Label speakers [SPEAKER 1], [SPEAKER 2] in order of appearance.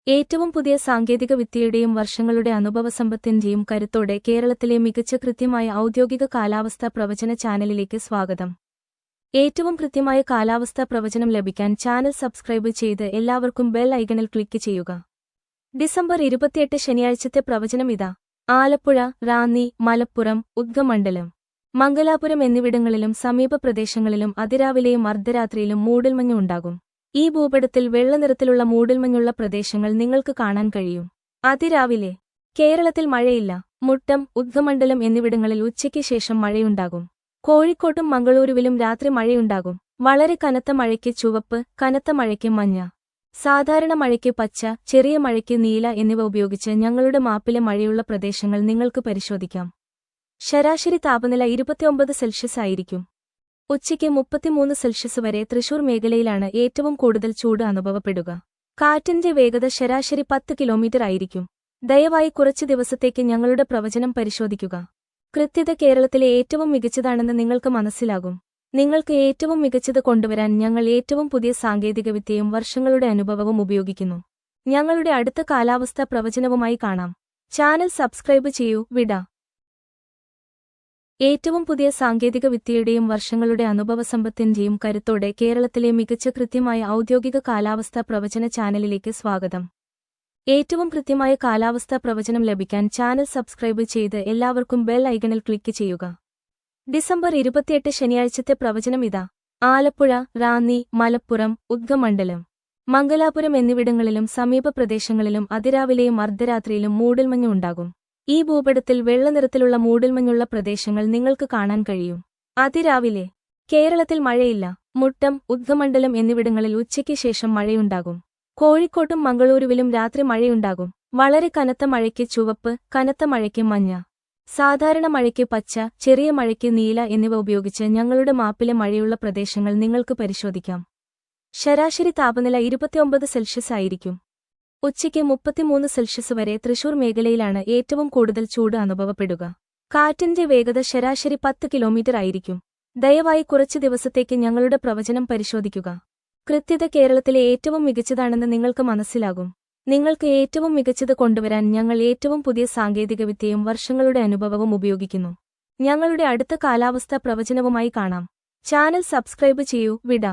[SPEAKER 1] ഏറ്റവും പുതിയ സാങ്കേതിക വിദ്യയുടെയും വർഷങ്ങളുടെ അനുഭവസമ്പത്തിന്റെയും കരുത്തോടെ കേരളത്തിലെ മികച്ച കൃത്യമായ ഔദ്യോഗിക കാലാവസ്ഥാ പ്രവചന ചാനലിലേക്ക് സ്വാഗതം. ഏറ്റവും കൃത്യമായ കാലാവസ്ഥാ പ്രവചനം ലഭിക്കാൻ ചാനൽ സബ്സ്ക്രൈബ് ചെയ്ത് എല്ലാവർക്കും ബെൽ ഐക്കണിൽ ക്ലിക്ക് ചെയ്യുക. ഡിസംബർ 28 ശനിയാഴ്ചത്തെ പ്രവചനം ഇതാ. ആലപ്പുഴ, റാന്നി, മലപ്പുറം, ഉദ്ഗമണ്ഡലം, മംഗലാപുരം എന്നിവിടങ്ങളിലും സമീപ പ്രദേശങ്ങളിലും അതിരാവിലെയും അർദ്ധരാത്രിയിലും മൂടൽമഞ്ഞ് ഉണ്ടാകും. ഈ ഭൂപടത്തിൽ വെള്ളനിറത്തിലുള്ള മൂടൽമഞ്ഞുള്ള പ്രദേശങ്ങൾ നിങ്ങൾക്ക് കാണാൻ കഴിയും. അതിരാവിലെ കേരളത്തിൽ മഴയില്ല. മുട്ടം, ഉദ്ഗമണ്ഡലം എന്നിവിടങ്ങളിൽ ഉച്ചയ്ക്ക് ശേഷം മഴയുണ്ടാകും. കോഴിക്കോട്ടും മംഗളൂരുവിലും രാത്രി മഴയുണ്ടാകും. വളരെ കനത്ത മഴയ്ക്ക് ചുവപ്പ്, കനത്ത മഴയ്ക്ക് മഞ്ഞ, സാധാരണ മഴയ്ക്ക് പച്ച, ചെറിയ മഴയ്ക്ക് നീല എന്നിവ ഉപയോഗിച്ച് ഞങ്ങളുടെ മാപ്പിലെ മഴയുള്ള പ്രദേശങ്ങൾ നിങ്ങൾക്ക് പരിശോധിക്കാം. ശരാശരി താപനില 29 സെൽഷ്യസ് ആയിരിക്കും. ഉച്ചയ്ക്ക് 33 സെൽഷ്യസ് വരെ തൃശൂർ മേഖലയിലാണ് ഏറ്റവും കൂടുതൽ ചൂട് അനുഭവപ്പെടുക. കാറ്റിന്റെ വേഗത ശരാശരി 10 കിലോമീറ്റർ ആയിരിക്കും. ദയവായി കുറച്ച് ദിവസത്തേക്ക് ഞങ്ങളുടെ പ്രവചനം പരിശോധിക്കുക. കൃത്യത കേരളത്തിലെ ഏറ്റവും മികച്ചതാണെന്ന് നിങ്ങൾക്ക് മനസ്സിലാകും. നിങ്ങൾക്ക് ഏറ്റവും മികച്ചത് കൊണ്ടുവരാൻ ഞങ്ങൾ ഏറ്റവും പുതിയ സാങ്കേതികവിദ്യയും വർഷങ്ങളുടെ അനുഭവവും ഉപയോഗിക്കുന്നു. ഞങ്ങളുടെ അടുത്ത കാലാവസ്ഥാ പ്രവചനവുമായി കാണാം. ചാനൽ സബ്സ്ക്രൈബ് ചെയ്യൂ. വിട. ഏറ്റവും പുതിയ സാങ്കേതിക വിദ്യയുടെയും വർഷങ്ങളുടെ അനുഭവസമ്പത്തിന്റെയും കരുത്തോടെ കേരളത്തിലെ മികച്ച കൃത്യമായ ഔദ്യോഗിക കാലാവസ്ഥാ പ്രവചന ചാനലിലേക്ക് സ്വാഗതം. ഏറ്റവും കൃത്യമായ കാലാവസ്ഥാ പ്രവചനം ലഭിക്കാൻ ചാനൽ സബ്സ്ക്രൈബ് ചെയ്ത് എല്ലാവർക്കും ബെൽ ഐക്കണിൽ ക്ലിക്ക് ചെയ്യുക. ഡിസംബർ 28 ശനിയാഴ്ചത്തെ പ്രവചനം ഇതാ. ആലപ്പുഴ, റാന്നി, മലപ്പുറം, ഉദ്ഗമണ്ഡലം, മംഗലാപുരം എന്നിവിടങ്ങളിലും സമീപ പ്രദേശങ്ങളിലും അതിരാവിലെയും അർദ്ധരാത്രിയിലും മൂടൽമഞ്ഞ് ഉണ്ടാകും. ഈ ഭൂപടത്തിൽ വെള്ളനിറത്തിലുള്ള മൂടൽമഞ്ഞുള്ള പ്രദേശങ്ങൾ നിങ്ങൾക്ക് കാണാൻ കഴിയും. അതിരാവിലെ കേരളത്തിൽ മഴയില്ല. മുട്ടം, ഉദ്ഗമണ്ഡലം എന്നിവിടങ്ങളിൽ ഉച്ചയ്ക്ക് ശേഷം മഴയുണ്ടാകും. കോഴിക്കോട്ടും മംഗളൂരുവിലും രാത്രി മഴയുണ്ടാകും. വളരെ കനത്ത മഴയ്ക്ക് ചുവപ്പ്, കനത്ത മഴയ്ക്ക് മഞ്ഞ, സാധാരണ മഴയ്ക്ക് പച്ച, ചെറിയ മഴയ്ക്ക് നീല എന്നിവ ഉപയോഗിച്ച് ഞങ്ങളുടെ മാപ്പിലെ മഴയുള്ള പ്രദേശങ്ങൾ നിങ്ങൾക്ക് പരിശോധിക്കാം. ശരാശരി താപനില 29 സെൽഷ്യസ് ആയിരിക്കും. ഉച്ചയ്ക്ക് 33 സെൽഷ്യസ് വരെ തൃശൂർ മേഖലയിലാണ് ഏറ്റവും കൂടുതൽ ചൂട് അനുഭവപ്പെടുക. കാറ്റിന്റെ വേഗത ശരാശരി 10 കിലോമീറ്റർ ആയിരിക്കും. ദയവായി കുറച്ച് ദിവസത്തേക്ക് ഞങ്ങളുടെ പ്രവചനം പരിശോധിക്കുക. കൃത്യത കേരളത്തിലെ ഏറ്റവും മികച്ചതാണെന്ന് നിങ്ങൾക്ക് മനസ്സിലാകും. നിങ്ങൾക്ക് ഏറ്റവും മികച്ചത് കൊണ്ടുവരാൻ ഞങ്ങൾ ഏറ്റവും പുതിയ സാങ്കേതികവിദ്യയും വർഷങ്ങളുടെ അനുഭവവും ഉപയോഗിക്കുന്നു. ഞങ്ങളുടെ അടുത്ത കാലാവസ്ഥാ പ്രവചനവുമായി കാണാം. ചാനൽ സബ്സ്ക്രൈബ് ചെയ്യൂ. വിട.